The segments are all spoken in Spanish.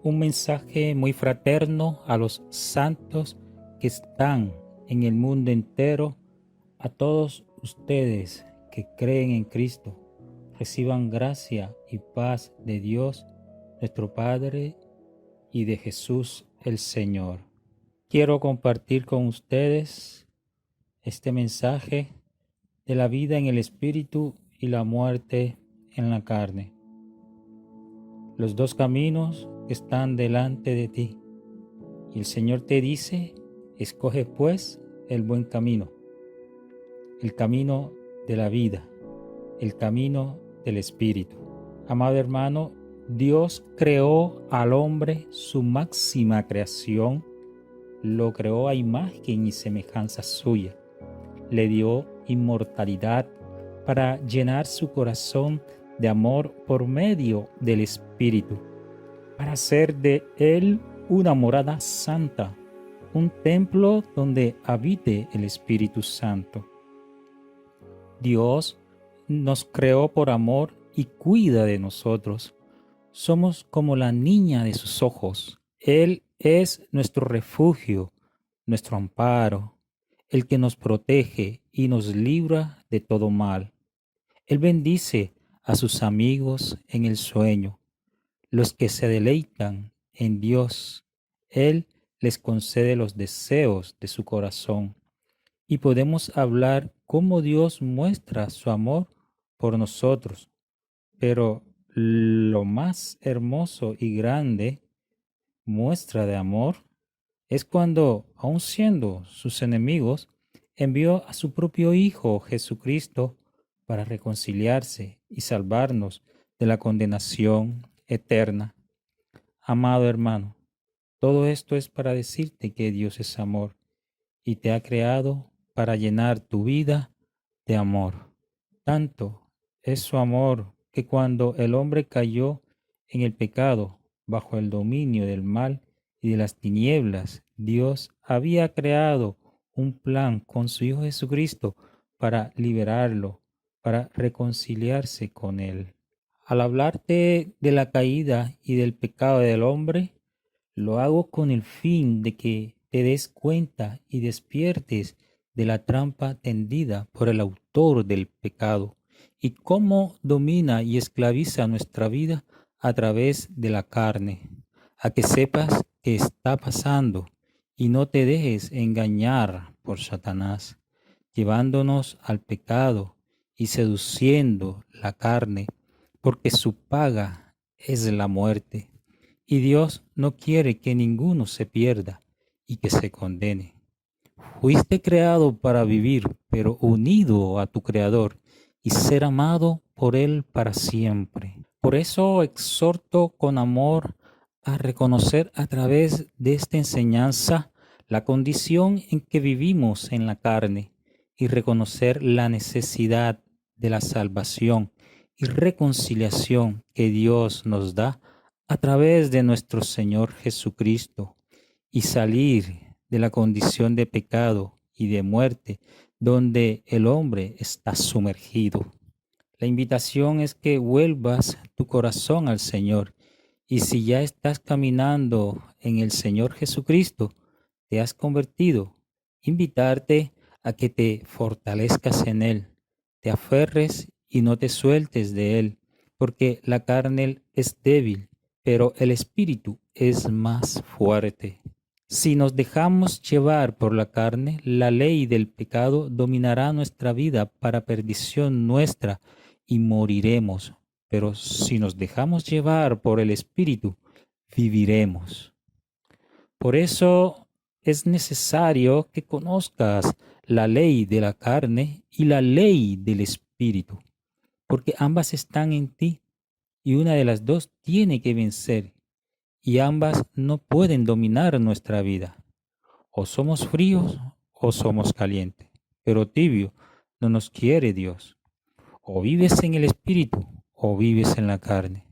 un mensaje muy fraterno a los santos que están en el mundo entero, a todos ustedes que creen en Cristo. Reciban gracia y paz de Dios, nuestro Padre, y de Jesús el Señor. Quiero compartir con ustedes este mensaje de la vida en el Espíritu y la muerte en la carne. Los dos caminos están delante de ti. Y el Señor te dice, escoge pues el buen camino, el camino de la vida, el camino del Espíritu. Amado hermano, Dios creó al hombre, su máxima creación, lo creó a imagen y semejanza suya. Le dio inmortalidad para llenar su corazón de amor por medio del Espíritu, para hacer de él una morada santa, un templo donde habite el Espíritu Santo. Dios nos creó por amor y cuida de nosotros. Somos como la niña de sus ojos. Él es nuestro refugio, nuestro amparo, el que nos protege y nos libra de todo mal. Él bendice a sus amigos en el sueño. Los que se deleitan en Dios, Él les concede los deseos de su corazón. Y podemos hablar cómo Dios muestra su amor por nosotros. Pero lo más hermoso y grande muestra de amor es cuando, aun siendo sus enemigos, envió a su propio Hijo Jesucristo para reconciliarse y salvarnos de la condenación eterna. Amado hermano, todo esto es para decirte que Dios es amor y te ha creado para llenar tu vida de amor. Tanto es su amor que cuando el hombre cayó en el pecado bajo el dominio del mal y de las tinieblas, Dios había creado un plan con su Hijo Jesucristo para liberarlo, para reconciliarse con él. Al hablarte de la caída y del pecado del hombre, lo hago con el fin de que te des cuenta y despiertes de la trampa tendida por el autor del pecado y cómo domina y esclaviza nuestra vida a través de la carne, a que sepas qué está pasando y no te dejes engañar por Satanás, llevándonos al pecado y seduciendo la carne, porque su paga es la muerte. Y Dios no quiere que ninguno se pierda y que se condene. Fuiste creado para vivir, pero unido a tu Creador y ser amado por Él para siempre. Por eso exhorto con amor a reconocer a través de esta enseñanza la condición en que vivimos en la carne y reconocer la necesidad de la salvación y reconciliación que Dios nos da a través de nuestro Señor Jesucristo y salir de la condición de pecado y de muerte donde el hombre está sumergido. La invitación es que vuelvas tu corazón al Señor y si ya estás caminando en el Señor Jesucristo, te has convertido, invitarte a que te fortalezcas en Él, te aferres y no te sueltes de Él, porque la carne es débil, pero el Espíritu es más fuerte. Si nos dejamos llevar por la carne, la ley del pecado dominará nuestra vida para perdición nuestra y moriremos. Pero si nos dejamos llevar por el Espíritu, viviremos. Por eso es necesario que conozcas la ley de la carne y la ley del Espíritu, porque ambas están en ti y una de las dos tiene que vencer y ambas no pueden dominar nuestra vida. O somos fríos o somos calientes, pero tibio no nos quiere Dios. O vives en el Espíritu o vives en la carne.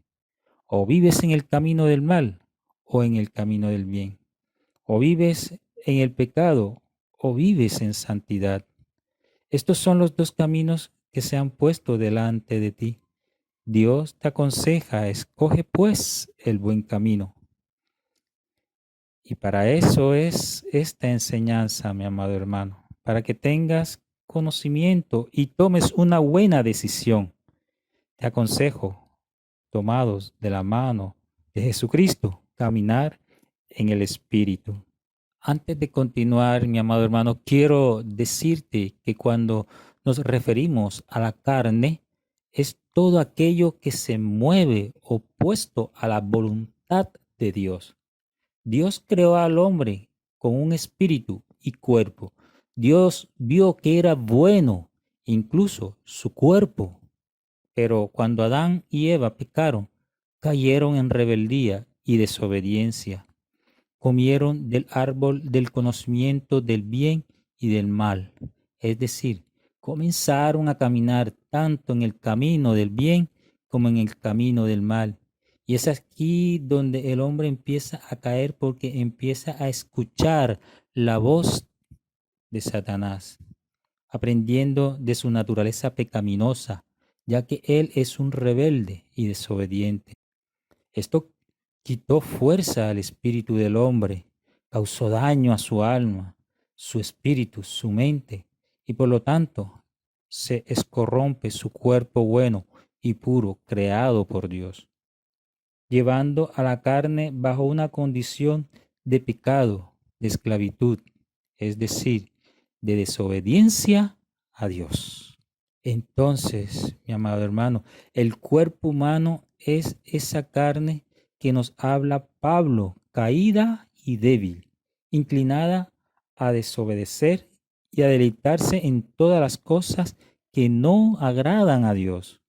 O vives en el camino del mal o en el camino del bien. O vives en el pecado o vives en santidad. Estos son los dos caminos que se han puesto delante de ti. Dios te aconseja, escoge pues el buen camino. Y para eso es esta enseñanza, mi amado hermano, para que tengas conocimiento y tomes una buena decisión. Te aconsejo, tomados de la mano de Jesucristo, caminar en el Espíritu. Antes de continuar, mi amado hermano, quiero decirte que cuando nos referimos a la carne, es todo aquello que se mueve opuesto a la voluntad de Dios. Dios creó al hombre con un espíritu y cuerpo. Dios vio que era bueno, incluso su cuerpo. Pero cuando Adán y Eva pecaron, cayeron en rebeldía y desobediencia. Comieron del árbol del conocimiento del bien y del mal. Es decir, comenzaron a caminar tanto en el camino del bien como en el camino del mal. Y es aquí donde el hombre empieza a caer porque empieza a escuchar la voz de Satanás, aprendiendo de su naturaleza pecaminosa, ya que él es un rebelde y desobediente. Esto quitó fuerza al espíritu del hombre, causó daño a su alma, su espíritu, su mente, y por lo tanto se escorrompe su cuerpo bueno y puro creado por Dios, llevando a la carne bajo una condición de pecado, de esclavitud, es decir, de desobediencia a Dios. Entonces, mi amado hermano, el cuerpo humano es esa carne que nos habla Pablo, caída y débil, inclinada a desobedecer y a deleitarse en todas las cosas que no agradan a Dios.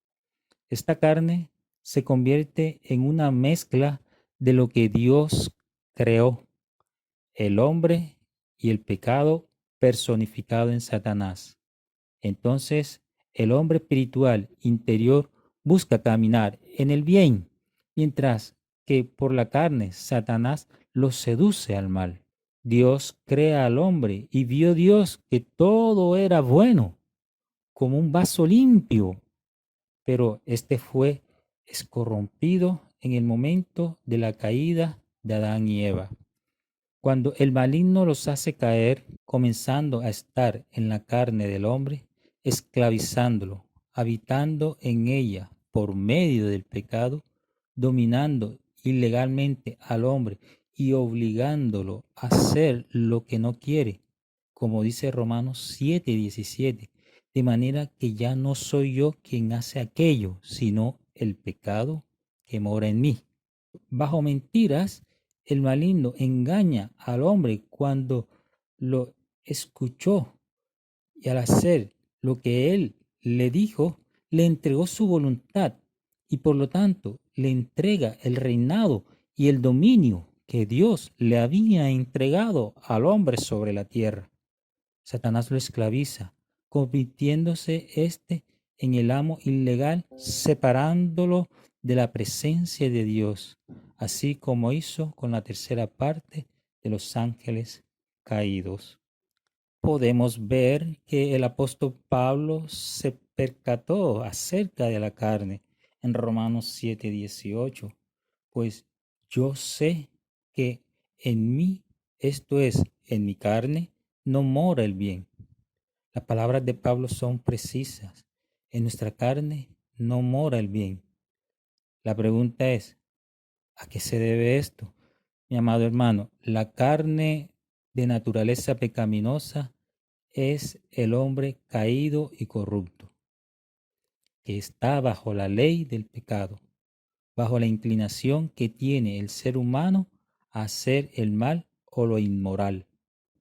Esta carne se convierte en una mezcla de lo que Dios creó, el hombre y el pecado personificado en Satanás. Entonces, el hombre espiritual interior busca caminar en el bien, mientras que por la carne Satanás lo seduce al mal. Dios crea al hombre y vio Dios que todo era bueno, como un vaso limpio, pero este fue escorrompido en el momento de la caída de Adán y Eva. Cuando el maligno los hace caer, comenzando a estar en la carne del hombre, esclavizándolo, habitando en ella por medio del pecado, dominando ilegalmente al hombre y obligándolo a hacer lo que no quiere, como dice Romanos 7:17, de manera que ya no soy yo quien hace aquello, sino el pecado que mora en mí. Bajo mentiras, el maligno engaña al hombre cuando lo escuchó y al hacer lo que él le dijo, le entregó su voluntad y por lo tanto le entrega el reinado y el dominio que Dios le había entregado al hombre sobre la tierra. Satanás lo esclaviza, convirtiéndose éste en el amo ilegal, separándolo de la presencia de Dios, así como hizo con la tercera parte de los ángeles caídos. Podemos ver que el apóstol Pablo se percató acerca de la carne en Romanos 7:18, pues yo sé que en mí, esto es, en mi carne, no mora el bien. Las palabras de Pablo son precisas. En nuestra carne no mora el bien. La pregunta es, ¿a qué se debe esto? Mi amado hermano, la carne de naturaleza pecaminosa es el hombre caído y corrupto, que está bajo la ley del pecado, bajo la inclinación que tiene el ser humano a hacer el mal o lo inmoral.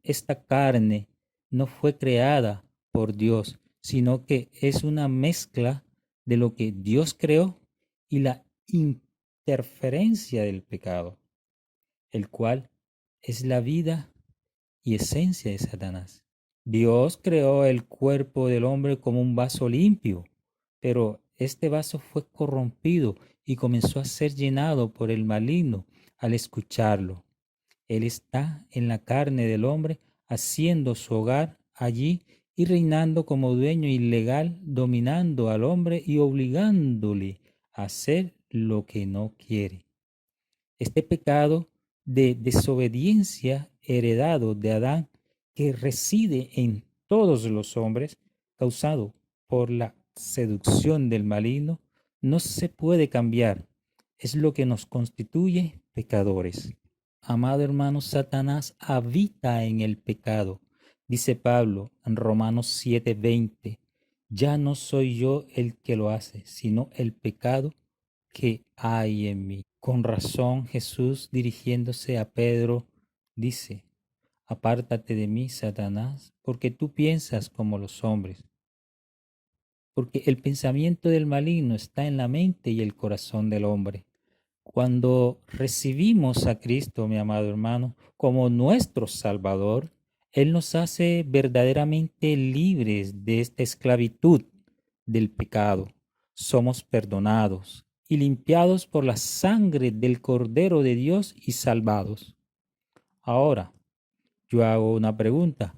Esta carne no fue creada por Dios, sino que es una mezcla de lo que Dios creó y la interferencia del pecado, el cual es la vida y esencia de Satanás. Dios creó el cuerpo del hombre como un vaso limpio, pero este vaso fue corrompido y comenzó a ser llenado por el maligno al escucharlo. Él está en la carne del hombre, haciendo su hogar allí y reinando como dueño ilegal, dominando al hombre y obligándole a hacer lo que no quiere. Este pecado de desobediencia heredado de Adán que reside en todos los hombres, causado por la seducción del maligno, no se puede cambiar. Es lo que nos constituye pecadores. Amado hermano, Satanás habita en el pecado. Dice Pablo en Romanos 7:20, ya no soy yo el que lo hace, sino el pecado que hay en mí. Con razón Jesús, dirigiéndose a Pedro, dice, apártate de mí, Satanás, porque tú piensas como los hombres, porque el pensamiento del maligno está en la mente y el corazón del hombre. Cuando recibimos a Cristo, mi amado hermano, como nuestro Salvador, Él nos hace verdaderamente libres de esta esclavitud del pecado. Somos perdonados y limpiados por la sangre del Cordero de Dios y salvados. Ahora, yo hago una pregunta.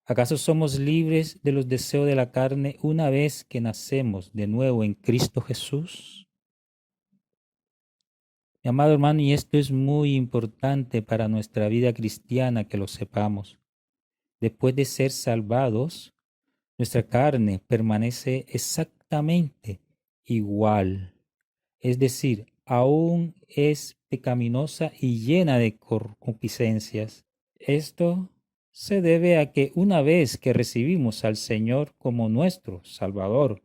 ¿Acaso somos libres de los deseos de la carne una vez que nacemos de nuevo en Cristo Jesús? Mi amado hermano, y esto es muy importante para nuestra vida cristiana que lo sepamos. Después de ser salvados, nuestra carne permanece exactamente igual. Es decir, aún es pecaminosa y llena de concupiscencias. Esto se debe a que una vez que recibimos al Señor como nuestro Salvador,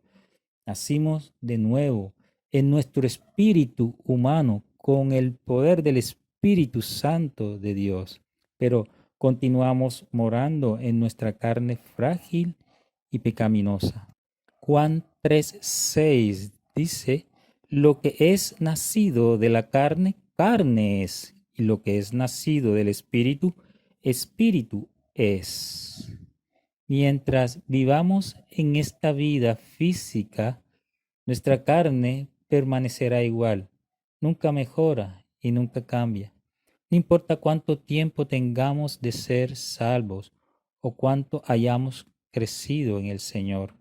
nacimos de nuevo en nuestro espíritu humano con el poder del Espíritu Santo de Dios, pero continuamos morando en nuestra carne frágil y pecaminosa. Juan 3:6 dice, lo que es nacido de la carne, carne es, y lo que es nacido del Espíritu, Espíritu es. Mientras vivamos en esta vida física, nuestra carne permanecerá igual, nunca mejora y nunca cambia. No importa cuánto tiempo tengamos de ser salvos o cuánto hayamos crecido en el Señor.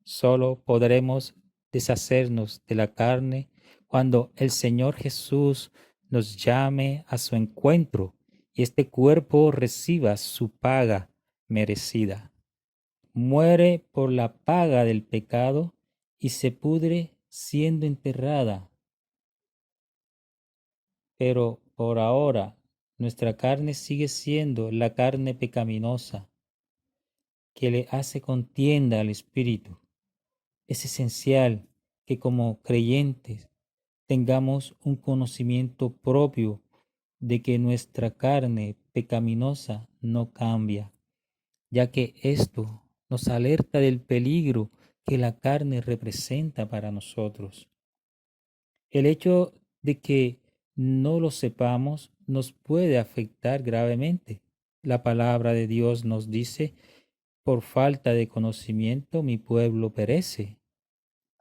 Solo podremos deshacernos de la carne cuando el Señor Jesús nos llame a su encuentro y este cuerpo reciba su paga merecida. Muere por la paga del pecado y se pudre siendo enterrada. Pero por ahora nuestra carne sigue siendo la carne pecaminosa que le hace contienda al Espíritu. Es esencial que como creyentes tengamos un conocimiento propio de que nuestra carne pecaminosa no cambia, ya que esto nos alerta del peligro que la carne representa para nosotros. El hecho de que no lo sepamos nos puede afectar gravemente. La palabra de Dios nos dice, por falta de conocimiento mi pueblo perece.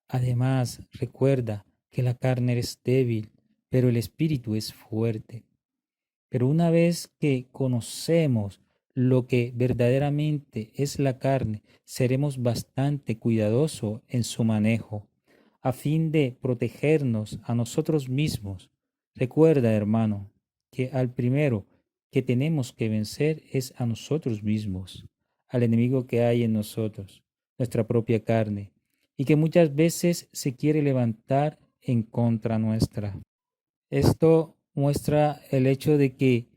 Además, recuerda que la carne es débil, pero el espíritu es fuerte. Pero una vez que conocemos lo que verdaderamente es la carne, seremos bastante cuidadosos en su manejo, a fin de protegernos a nosotros mismos. Recuerda, hermano, que al primero que tenemos que vencer es a nosotros mismos, al enemigo que hay en nosotros, nuestra propia carne, y que muchas veces se quiere levantar en contra nuestra. Esto muestra el hecho de que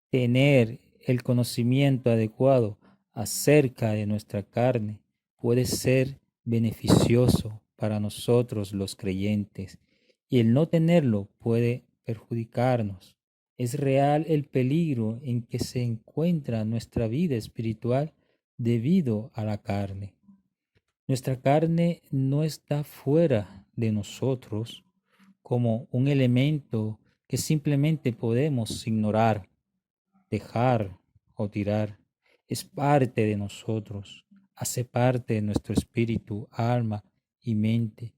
tener el conocimiento adecuado acerca de nuestra carne puede ser beneficioso para nosotros los creyentes y el no tenerlo puede perjudicarnos. Es real el peligro en que se encuentra nuestra vida espiritual debido a la carne. Nuestra carne no está fuera de nosotros como un elemento que simplemente podemos ignorar, dejar o tirar. Es parte de nosotros, hace parte de nuestro espíritu, alma y mente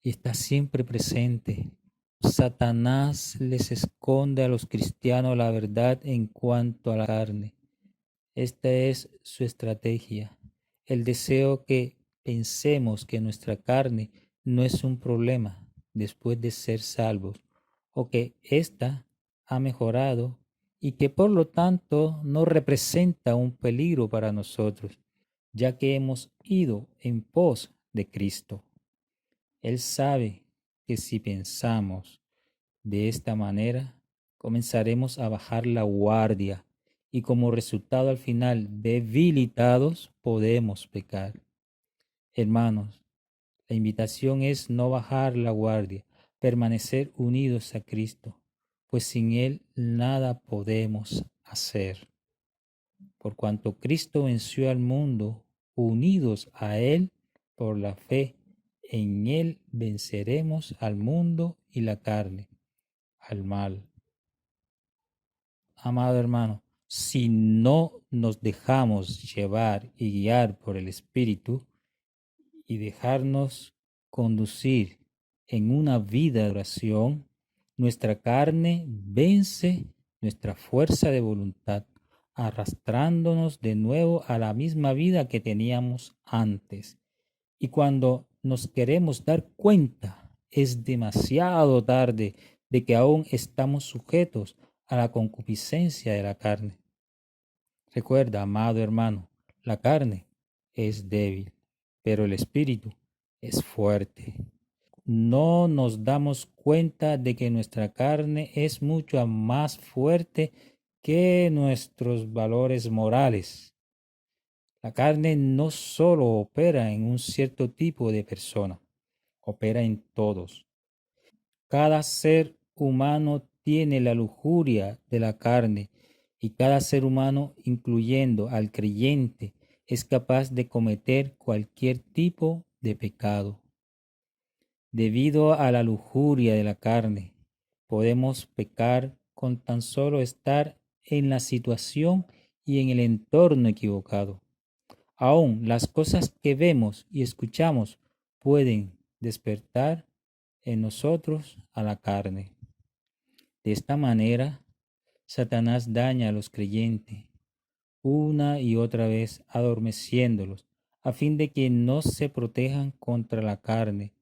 y está siempre presente. Satanás les esconde a los cristianos la verdad en cuanto a la carne. Esta es su estrategia. El deseo que pensemos que nuestra carne no es un problema después de ser salvos o que ésta ha mejorado y que por lo tanto no representa un peligro para nosotros, ya que hemos ido en pos de Cristo. Él sabe que si pensamos de esta manera, comenzaremos a bajar la guardia y como resultado al final, debilitados, podemos pecar. Hermanos, la invitación es no bajar la guardia, permanecer unidos a Cristo, pues sin Él nada podemos hacer. Por cuanto Cristo venció al mundo, unidos a Él por la fe, en Él venceremos al mundo y la carne, al mal. Amado hermano, si no nos dejamos llevar y guiar por el Espíritu y dejarnos conducir en una vida de oración, nuestra carne vence nuestra fuerza de voluntad, arrastrándonos de nuevo a la misma vida que teníamos antes. Y cuando nos queremos dar cuenta, es demasiado tarde de que aún estamos sujetos a la concupiscencia de la carne. Recuerda, amado hermano, la carne es débil, pero el espíritu es fuerte. No nos damos cuenta de que nuestra carne es mucho más fuerte que nuestros valores morales. La carne no solo opera en un cierto tipo de persona, opera en todos. Cada ser humano tiene la lujuria de la carne y cada ser humano, incluyendo al creyente, es capaz de cometer cualquier tipo de pecado. Debido a la lujuria de la carne, podemos pecar con tan solo estar en la situación y en el entorno equivocado. Aún las cosas que vemos y escuchamos pueden despertar en nosotros a la carne. De esta manera, Satanás daña a los creyentes una y otra vez adormeciéndolos a fin de que no se protejan contra la carne.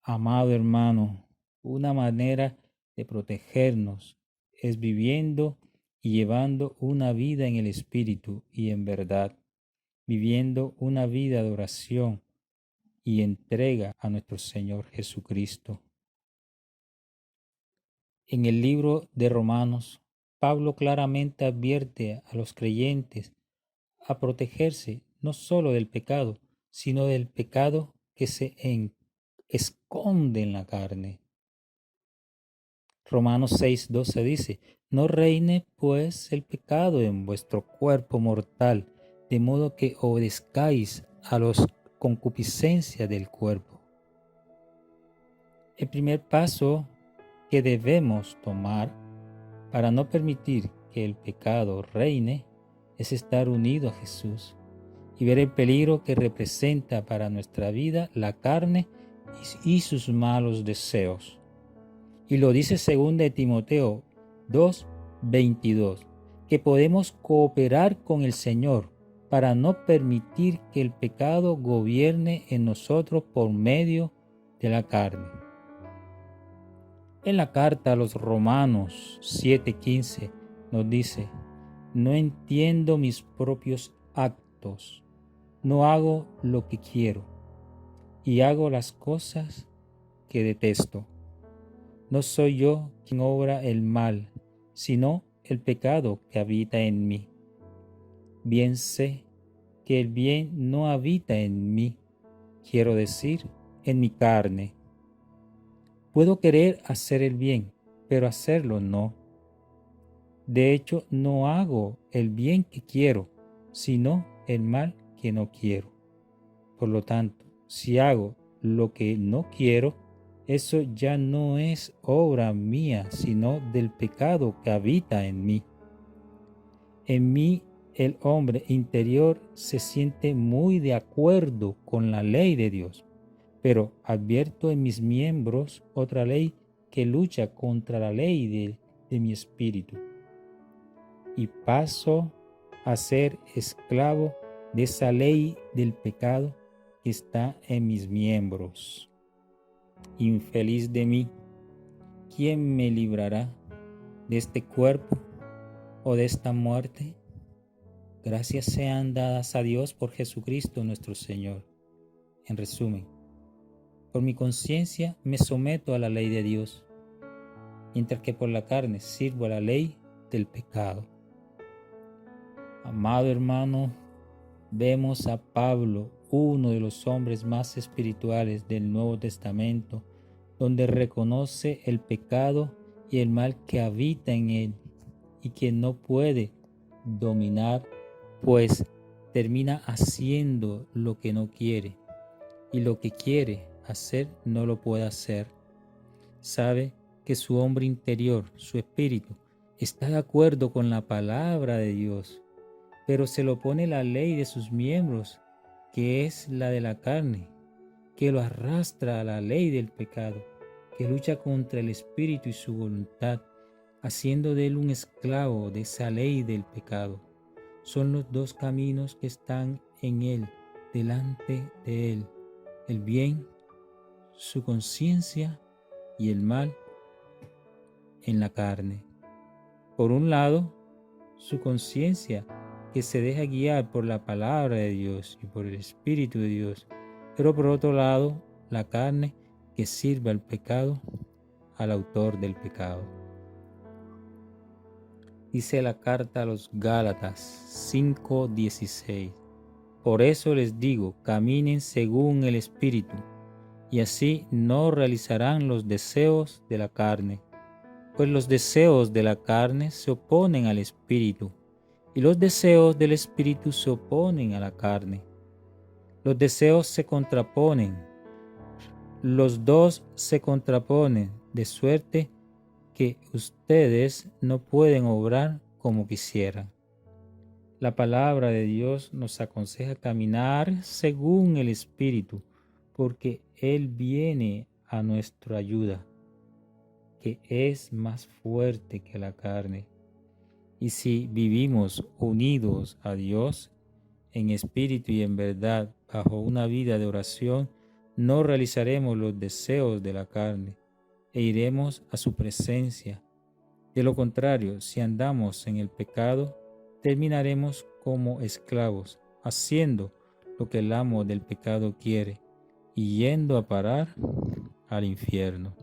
Amado hermano, una manera de protegernos es viviendo y llevando una vida en el Espíritu y en verdad, viviendo una vida de oración y entrega a nuestro Señor Jesucristo. En el libro de Romanos, Pablo claramente advierte a los creyentes a protegerse no solo del pecado, sino del pecado que se esconde en la carne. Romanos 6:12 dice, no reine pues el pecado en vuestro cuerpo mortal, de modo que obedezcáis a las concupiscencias del cuerpo. El primer paso que debemos tomar para no permitir que el pecado reine es estar unido a Jesús y ver el peligro que representa para nuestra vida la carne y sus malos deseos. Y lo dice 2 Timoteo 2:22, que podemos cooperar con el Señor para no permitir que el pecado gobierne en nosotros por medio de la carne. En la carta a los Romanos 7:15 nos dice, no entiendo mis propios actos, no hago lo que quiero y hago las cosas que detesto. No soy yo quien obra el mal, sino el pecado que habita en mí. Bien sé que el bien no habita en mí, quiero decir, en mi carne. Puedo querer hacer el bien, pero hacerlo no. De hecho, no hago el bien que quiero, sino el mal que no quiero. Por lo tanto, si hago lo que no quiero, eso ya no es obra mía, sino del pecado que habita en mí. En mí, el hombre interior se siente muy de acuerdo con la ley de Dios, pero advierto en mis miembros otra ley que lucha contra la ley de mi espíritu. Y paso a ser esclavo de esa ley del pecado que está en mis miembros. Infeliz de mí, ¿quién me librará de este cuerpo o de esta muerte. Gracias sean dadas a Dios por Jesucristo nuestro Señor. En resumen, por mi conciencia me someto a la ley de Dios, mientras que por la carne sirvo a la ley del pecado. Amado hermano, vemos a Pablo, uno de los hombres más espirituales del Nuevo Testamento, donde reconoce el pecado y el mal que habita en él y que no puede dominar, pues termina haciendo lo que no quiere, y lo que quiere hacer no lo puede hacer. Sabe que su hombre interior, su espíritu, está de acuerdo con la palabra de Dios, pero se lo opone la ley de sus miembros, que es la de la carne, que lo arrastra a la ley del pecado, que lucha contra el espíritu y su voluntad, haciendo de él un esclavo de esa ley del pecado. Son los dos caminos que están en él, delante de él: el bien, su conciencia, y el mal en la carne. Por un lado, su conciencia, que se deja guiar por la palabra de Dios y por el Espíritu de Dios, pero por otro lado, la carne, que sirve al pecado, al autor del pecado. Dice la carta a los Gálatas 5:16: Por eso les digo, caminen según el Espíritu, y así no realizarán los deseos de la carne, pues los deseos de la carne se oponen al Espíritu, y los deseos del Espíritu se oponen a la carne. Los deseos se contraponen, los dos se contraponen, de suerte que ustedes no pueden obrar como quisieran. La palabra de Dios nos aconseja caminar según el Espíritu, porque Él viene a nuestra ayuda, que es más fuerte que la carne. Y si vivimos unidos a Dios en espíritu y en verdad, bajo una vida de oración, no realizaremos los deseos de la carne e iremos a su presencia. De lo contrario, si andamos en el pecado, terminaremos como esclavos, haciendo lo que el amo del pecado quiere y yendo a parar al infierno.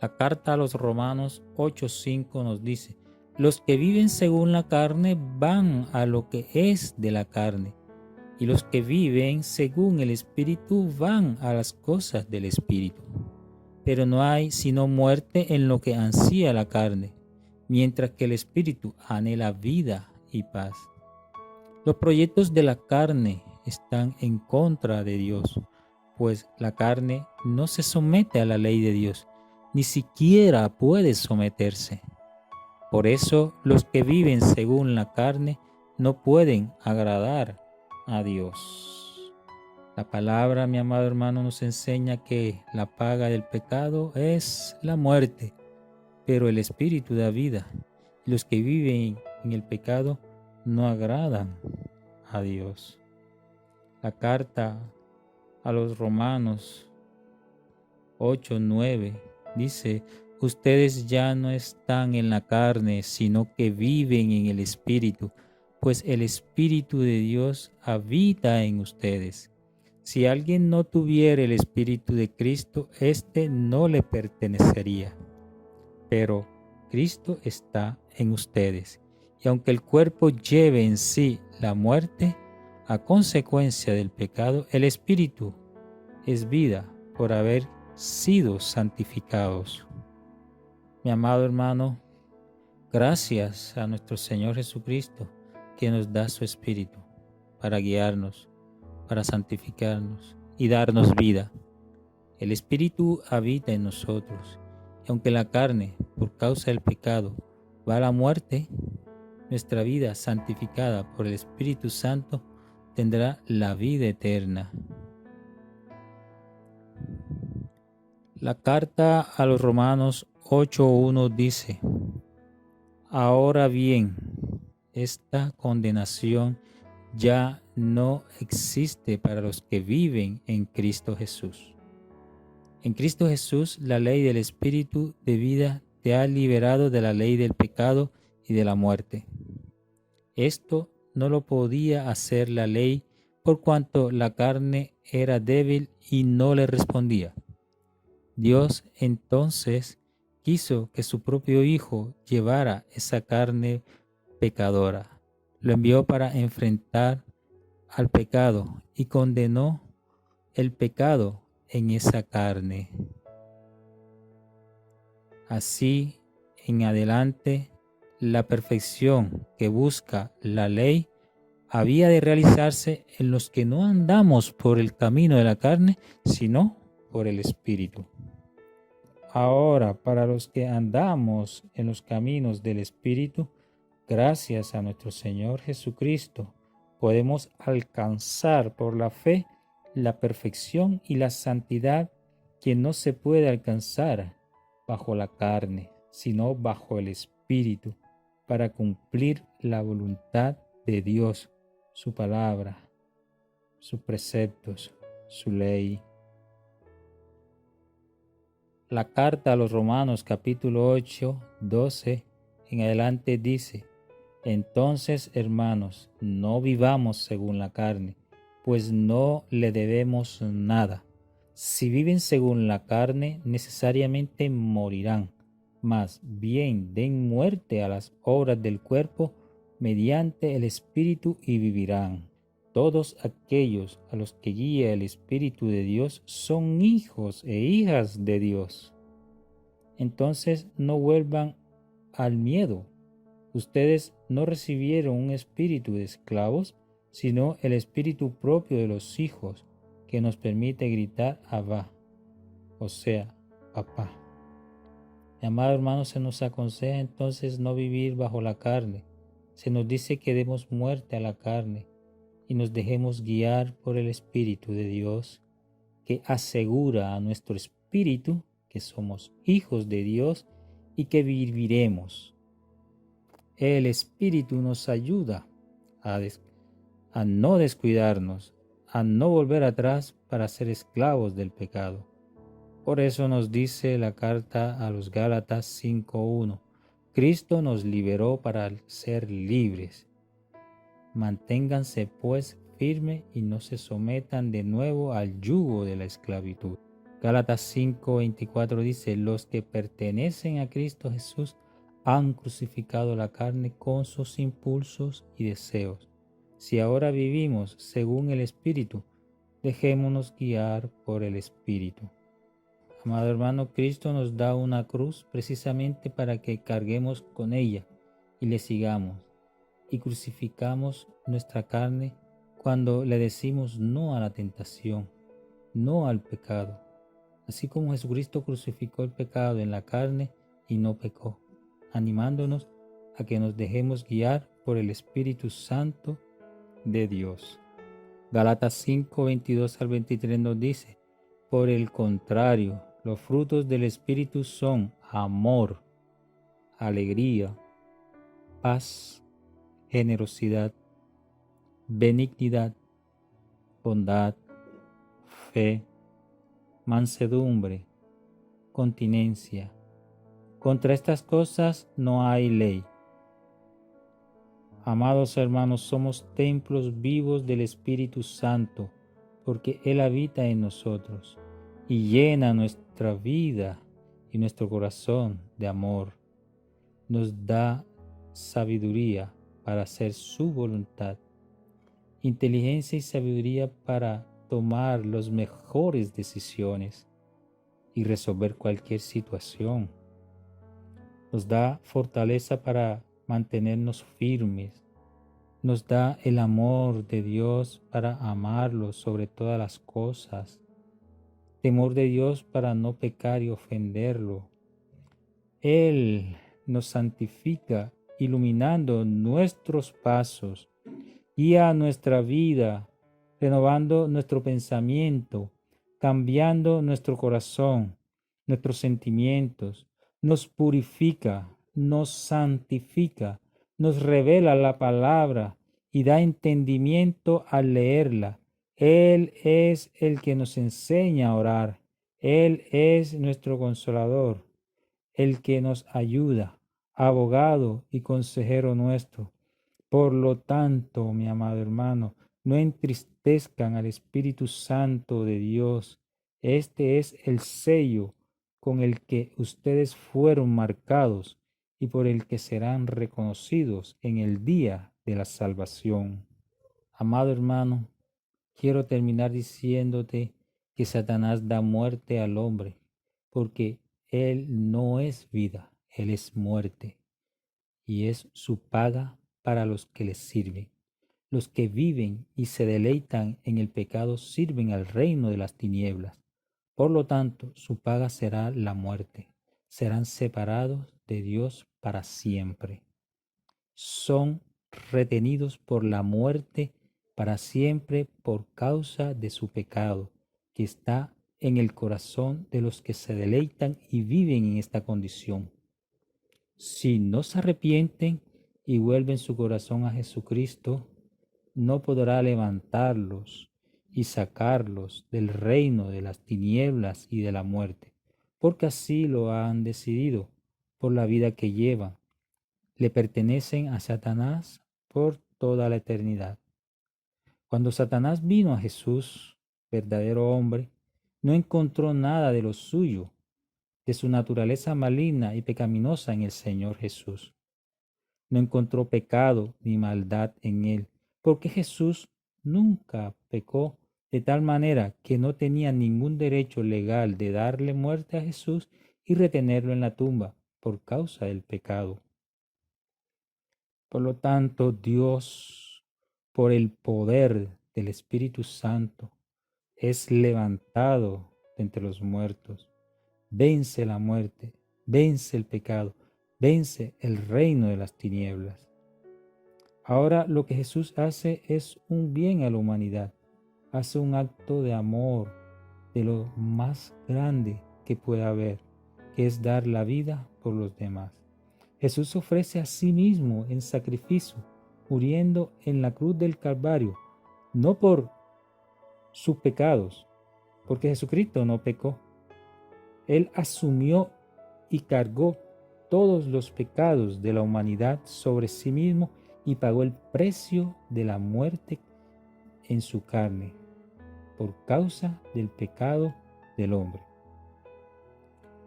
La carta a los Romanos 8:5 nos dice: los que viven según la carne van a lo que es de la carne, y los que viven según el Espíritu van a las cosas del Espíritu. Pero no hay sino muerte en lo que ansía la carne, mientras que el Espíritu anhela vida y paz. Los proyectos de la carne están en contra de Dios, pues la carne no se somete a la ley de Dios, ni siquiera puede someterse. Por eso los que viven según la carne no pueden agradar a Dios. La palabra, mi amado hermano, nos enseña que la paga del pecado es la muerte, pero el Espíritu da vida. Y los que viven en el pecado no agradan a Dios. La carta a los Romanos 8:9 dice: ustedes ya no están en la carne, sino que viven en el Espíritu, pues el Espíritu de Dios habita en ustedes. Si alguien no tuviera el Espíritu de Cristo, éste no le pertenecería. Pero Cristo está en ustedes, y aunque el cuerpo lleve en sí la muerte, a consecuencia del pecado, el Espíritu es vida por haber sido santificados. Mi amado hermano, gracias a nuestro Señor Jesucristo, que nos da su Espíritu para guiarnos, para santificarnos y darnos vida. El Espíritu habita en nosotros, y aunque la carne, por causa del pecado, va a la muerte, nuestra vida santificada por el Espíritu Santo tendrá la vida eterna. La carta a los Romanos 8:1 dice: ahora bien, esta condenación ya no existe para los que viven en Cristo Jesús. En Cristo Jesús, la ley del Espíritu de vida te ha liberado de la ley del pecado y de la muerte. Esto no lo podía hacer la ley por cuanto la carne era débil y no le respondía. Dios entonces quiso que su propio Hijo llevara esa carne pecadora. Lo envió para enfrentar al pecado y condenó el pecado en esa carne. Así en adelante, la perfección que busca la ley había de realizarse en los que no andamos por el camino de la carne, sino por el Espíritu. Ahora, para los que andamos en los caminos del Espíritu, gracias a nuestro Señor Jesucristo, podemos alcanzar por la fe la perfección y la santidad que no se puede alcanzar bajo la carne, sino bajo el Espíritu, para cumplir la voluntad de Dios, su palabra, sus preceptos, su ley. La carta a los Romanos capítulo 8, 12 en adelante dice: Entonces, hermanos, no vivamos según la carne, pues no le debemos nada. Si viven según la carne, necesariamente morirán, mas bien den muerte a las obras del cuerpo mediante el Espíritu y vivirán. Todos aquellos a los que guía el Espíritu de Dios son hijos e hijas de Dios. Entonces no vuelvan al miedo. Ustedes no recibieron un espíritu de esclavos, sino el espíritu propio de los hijos, que nos permite gritar Abba, o sea, papá. Mi amado hermano, se nos aconseja entonces no vivir bajo la carne. Se nos dice que demos muerte a la carne y nos dejemos guiar por el Espíritu de Dios, que asegura a nuestro espíritu que somos hijos de Dios y que viviremos. El Espíritu nos ayuda a no descuidarnos, a no volver atrás para ser esclavos del pecado. Por eso nos dice la carta a los Gálatas 5:1, Cristo nos liberó para ser libres. Manténganse pues firmes y no se sometan de nuevo al yugo de la esclavitud. Gálatas 5:24 dice: los que pertenecen a Cristo Jesús han crucificado la carne con sus impulsos y deseos. Si ahora vivimos según el Espíritu, dejémonos guiar por el Espíritu. Amado hermano, Cristo nos da una cruz precisamente para que carguemos con ella y le sigamos, y crucificamos nuestra carne cuando le decimos no a la tentación, no al pecado, así como Jesucristo crucificó el pecado en la carne y no pecó, animándonos a que nos dejemos guiar por el Espíritu Santo de Dios. Gálatas 5, 22 al 23 nos dice: por el contrario, los frutos del Espíritu son amor, alegría, paz, generosidad, benignidad, bondad, fe, mansedumbre, continencia. Contra estas cosas no hay ley. Amados hermanos, somos templos vivos del Espíritu Santo, porque Él habita en nosotros y llena nuestra vida y nuestro corazón de amor. Nos da sabiduría para hacer su voluntad, inteligencia y sabiduría para tomar las mejores decisiones y resolver cualquier situación. Nos da fortaleza para mantenernos firmes. Nos da el amor de Dios para amarlo sobre todas las cosas. Temor de Dios para no pecar y ofenderlo. Él nos santifica, iluminando nuestros pasos, guía nuestra vida, renovando nuestro pensamiento, cambiando nuestro corazón, nuestros sentimientos, nos purifica, nos santifica, nos revela la palabra y da entendimiento al leerla. Él es el que nos enseña a orar. Él es nuestro consolador. el que nos ayuda, abogado y consejero nuestro. Por lo tanto, mi amado hermano, no entristezcan al Espíritu Santo de Dios. Este es el sello con el que ustedes fueron marcados y por el que serán reconocidos en el día de la salvación. Amado hermano, quiero terminar diciéndote que Satanás da muerte al hombre, porque él no es vida, él es muerte, y es su paga para los que les sirven. Los que viven y se deleitan en el pecado sirven al reino de las tinieblas. Por lo tanto, su paga será la muerte. Serán separados de Dios para siempre. Son retenidos por la muerte para siempre por causa de su pecado, que está en el corazón de los que se deleitan y viven en esta condición. Si no se arrepienten y vuelven su corazón a Jesucristo, no podrá levantarlos y sacarlos del reino de las tinieblas y de la muerte, porque así lo han decidido por la vida que llevan. Le pertenecen a Satanás por toda la eternidad. Cuando Satanás vino a Jesús, verdadero hombre, no encontró nada de lo suyo, de su naturaleza maligna y pecaminosa en el Señor Jesús. No encontró pecado ni maldad en él, porque Jesús nunca pecó, de tal manera que no tenía ningún derecho legal de darle muerte a Jesús y retenerlo en la tumba por causa del pecado. Por lo tanto, Dios, por el poder del Espíritu Santo, es levantado de entre los muertos, vence la muerte, vence el pecado, vence el reino de las tinieblas. Ahora lo que Jesús hace es un bien a la humanidad, hace un acto de amor de lo más grande que pueda haber, que es dar la vida por los demás. Jesús ofrece a sí mismo en sacrificio, muriendo en la cruz del Calvario, no por sus pecados, porque Jesucristo no pecó. Él asumió y cargó todos los pecados de la humanidad sobre sí mismo y pagó el precio de la muerte en su carne por causa del pecado del hombre.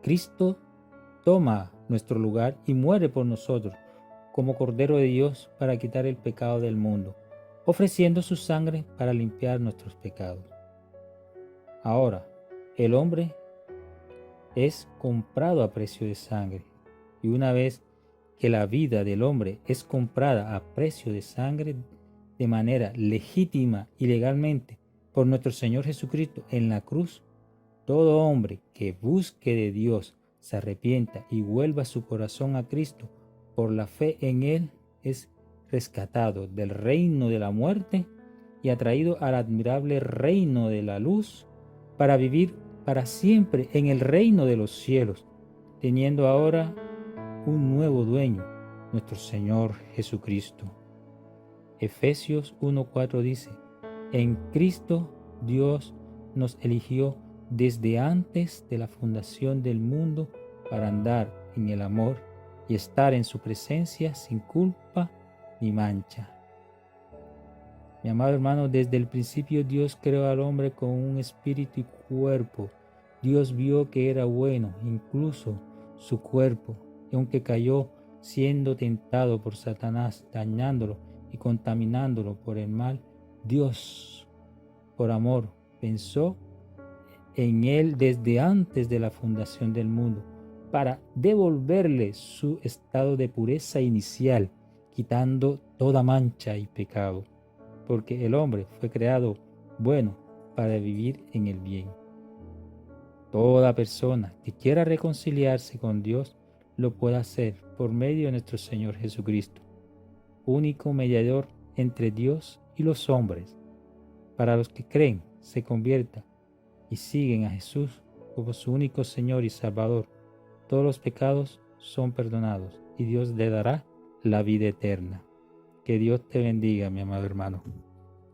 Cristo toma nuestro lugar y muere por nosotros como Cordero de Dios para quitar el pecado del mundo, ofreciendo su sangre para limpiar nuestros pecados. Ahora, el hombre es comprado a precio de sangre, y una vez que la vida del hombre es comprada a precio de sangre de manera legítima y legalmente por nuestro Señor Jesucristo en la cruz, todo hombre que busque de Dios, se arrepienta y vuelva su corazón a Cristo por la fe en Él, es rescatado del reino de la muerte y atraído al admirable reino de la luz para vivir para siempre en el reino de los cielos, teniendo ahora un nuevo dueño, nuestro Señor Jesucristo. Efesios 1:4 dice: en Cristo Dios nos eligió desde antes de la fundación del mundo para andar en el amor y estar en su presencia sin culpa ni mancha. Mi amado hermano, desde el principio Dios creó al hombre con un espíritu y cuerpo. Dios vio que era bueno, incluso su cuerpo, y aunque cayó siendo tentado por Satanás, dañándolo y contaminándolo por el mal, Dios, por amor, pensó en él desde antes de la fundación del mundo, para devolverle su estado de pureza inicial, quitando toda mancha y pecado, porque el hombre fue creado bueno para vivir en el bien. Toda persona que quiera reconciliarse con Dios lo puede hacer por medio de nuestro Señor Jesucristo, único mediador entre Dios y los hombres. Para los que creen, se conviertan y siguen a Jesús como su único Señor y Salvador, todos los pecados son perdonados y Dios le dará la vida eterna. Que Dios te bendiga, mi amado hermano.